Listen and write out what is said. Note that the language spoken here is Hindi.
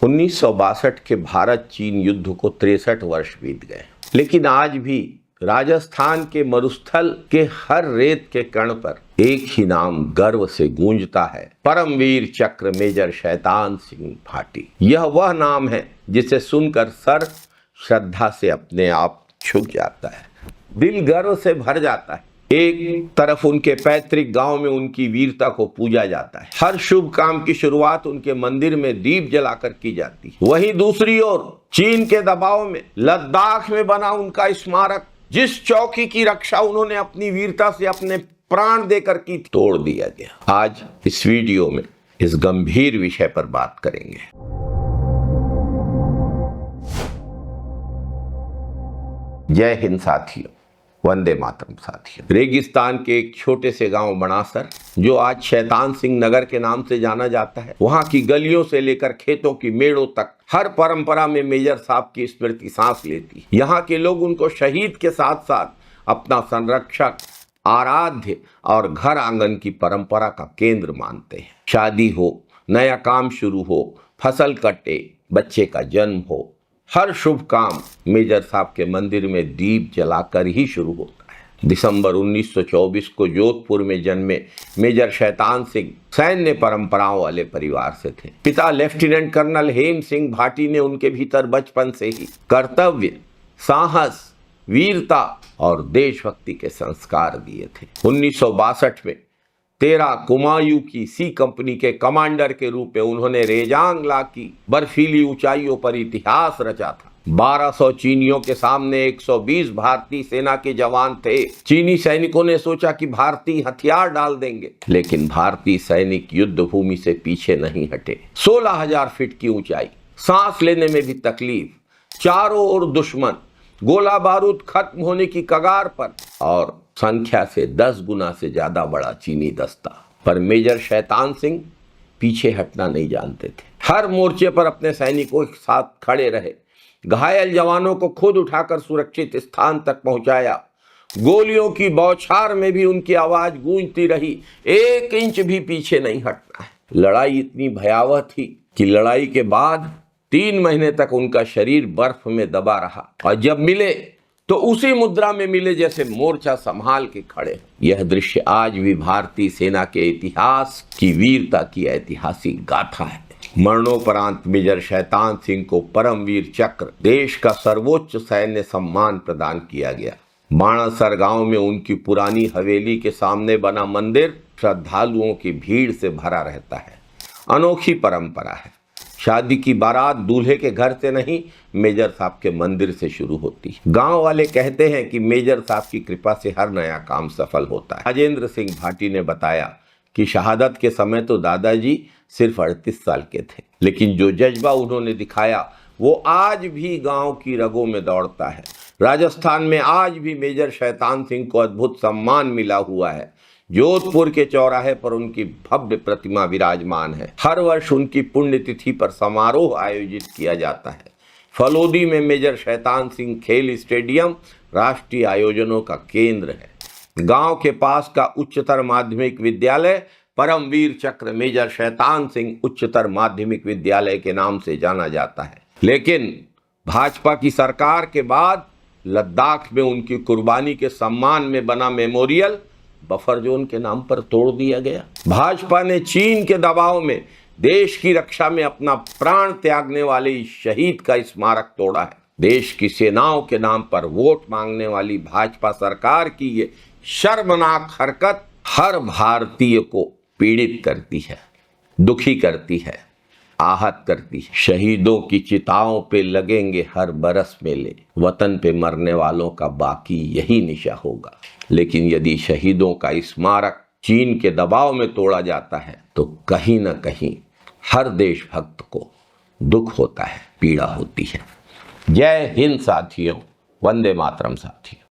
1962 के भारत चीन युद्ध को 63 वर्ष बीत गए, लेकिन आज भी राजस्थान के मरुस्थल के हर रेत के कण पर एक ही नाम गर्व से गूंजता है, परमवीर चक्र मेजर शैतान सिंह भाटी। यह वह नाम है जिसे सुनकर सर श्रद्धा से अपने आप झुक जाता है, दिल गर्व से भर जाता है। एक तरफ उनके पैतृक गांव में उनकी वीरता को पूजा जाता है, हर शुभ काम की शुरुआत उनके मंदिर में दीप जलाकर की जाती है। वहीं दूसरी ओर चीन के दबाव में लद्दाख में बना उनका स्मारक, जिस चौकी की रक्षा उन्होंने अपनी वीरता से अपने प्राण देकर की, तोड़ दिया गया। आज इस वीडियो में इस गंभीर विषय पर बात करेंगे। जय हिंद साथियों, वंदे मातरम साथियों। रेगिस्तान के एक छोटे से गांव बनासर, जो आज शैतान सिंह नगर के नाम से जाना जाता है, वहां की गलियों से लेकर खेतों की मेड़ों तक हर परंपरा में मेजर साहब की स्मृति सांस लेती। यहाँ के लोग उनको शहीद के साथ साथ अपना संरक्षक, आराध्य और घर आंगन की परंपरा का केंद्र मानते हैं। शादी हो, नया काम शुरू हो, फसल कटे, बच्चे का जन्म हो, हर शुभ काम मेजर साहब के मंदिर में दीप जलाकर ही शुरू होता है। दिसंबर 1924 को जोधपुर में जन्मे मेजर शैतान सिंह सैन्य परंपराओं वाले परिवार से थे। पिता लेफ्टिनेंट कर्नल हेम सिंह भाटी ने उनके भीतर बचपन से ही कर्तव्य, साहस, वीरता और देशभक्ति के संस्कार दिए थे। 1962 में 13 कुमायूं की सी कंपनी के कमांडर के रूप में उन्होंने रेजांगला की बर्फीली ऊंचाइयों पर इतिहास रचा था। 1200 चीनियों के सामने 120 भारतीय सेना के जवान थे। चीनी सैनिकों ने सोचा कि भारतीय हथियार डाल देंगे, लेकिन भारतीय सैनिक युद्ध भूमि से पीछे नहीं हटे। 16,000 फीट की ऊंचाई, सांस लेने में भी तकलीफ, चारों ओर दुश्मन, गोला बारूद खत्म होने की कगार पर और संख्या से 10 गुना से ज्यादा बड़ा चीनी दस्ता। पर मेजर शैतान सिंह पीछे हटना नहीं जानते थे। हर मोर्चे पर अपने सैनिकों के साथ खड़े रहे, घायल जवानों को खुद उठाकर सुरक्षित स्थान तक पहुंचाया। गोलियों की बौछार में भी उनकी आवाज गूंजती रही, 1 इंच भी पीछे नहीं हटना है। लड़ाई इतनी भयावह थी कि लड़ाई के बाद 3 महीने तक उनका शरीर बर्फ में दबा रहा, और जब मिले तो उसी मुद्रा में मिले जैसे मोर्चा संभाल के खड़े। यह दृश्य आज भी भारतीय सेना के इतिहास की वीरता की ऐतिहासिक गाथा है। मरणोपरांत मेजर शैतान सिंह को परमवीर चक्र, देश का सर्वोच्च सैन्य सम्मान प्रदान किया गया। बाणासर गांव में उनकी पुरानी हवेली के सामने बना मंदिर श्रद्धालुओं की भीड़ से भरा रहता है। अनोखी परंपरा है, शादी की बारात दूल्हे के घर से नहीं, मेजर साहब के मंदिर से शुरू होती है। गांव वाले कहते हैं कि मेजर साहब की कृपा से हर नया काम सफल होता है। राजेंद्र सिंह भाटी ने बताया कि शहादत के समय तो दादाजी सिर्फ 38 साल के थे, लेकिन जो जज्बा उन्होंने दिखाया वो आज भी गांव की रगों में दौड़ता है। राजस्थान में आज भी मेजर शैतान सिंह को अद्भुत सम्मान मिला हुआ है। जोधपुर के चौराहे पर उनकी भव्य प्रतिमा विराजमान है। हर वर्ष उनकी पुण्यतिथि पर समारोह आयोजित किया जाता है। फलोदी में मेजर शैतान सिंह खेल स्टेडियम राष्ट्रीय आयोजनों का केंद्र है। गांव के पास का उच्चतर माध्यमिक विद्यालय परमवीर चक्र मेजर शैतान सिंह उच्चतर माध्यमिक विद्यालय के नाम से जाना जाता है। लेकिन भाजपा की सरकार के बाद लद्दाख में उनकी कुर्बानी के सम्मान में बना मेमोरियल बफर जोन के नाम पर तोड़ दिया गया। भाजपा ने चीन के दबाव में देश की रक्षा में अपना प्राण त्यागने वाले इस शहीद का स्मारक तोड़ा है। देश की सेनाओं के नाम पर वोट मांगने वाली भाजपा सरकार की ये शर्मनाक हरकत हर भारतीय को पीड़ित करती है, दुखी करती है, आहत करती है। शहीदों की चिताओं पे लगेंगे हर बरस मेले, वतन पे मरने वालों का बाकी यही निशा होगा। लेकिन यदि शहीदों का स्मारक चीन के दबाव में तोड़ा जाता है तो कहीं न कहीं हर देशभक्त को दुख होता है, पीड़ा होती है। जय हिंद साथियों, वंदे मातरम साथियों।